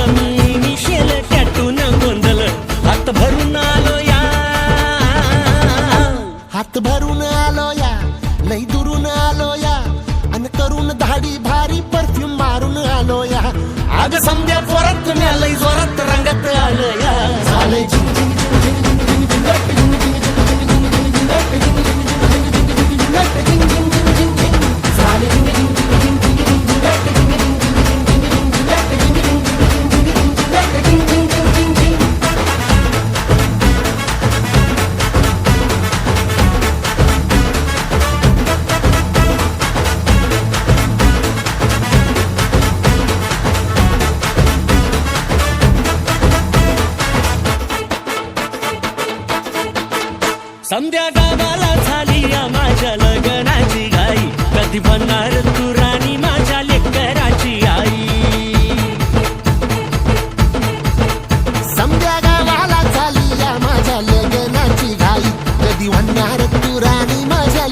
मी Michel त्यातून गोंधळ हात भरून आलो या, हात भरून आलो या, लई दुरून आलो या, अन करून धाडी भारी परफ्यूम मारून आलो या. अग समजा जोरात तुम्ही लई जोरात रंगात आलो या. झाले झिंग झिंग झिंग झिंग झिंग झिंग झिंग झिंग झिंग झिंग झिंग समध्या गावाला झाली या माझ्या लग्नाची घाई, कधी बनणार तू राणी माझ्या लेकराची आई. समध्या गावाला झाली या माझ्या लग्नाची घाई, कधी म्हणणार तू राणी माझ्या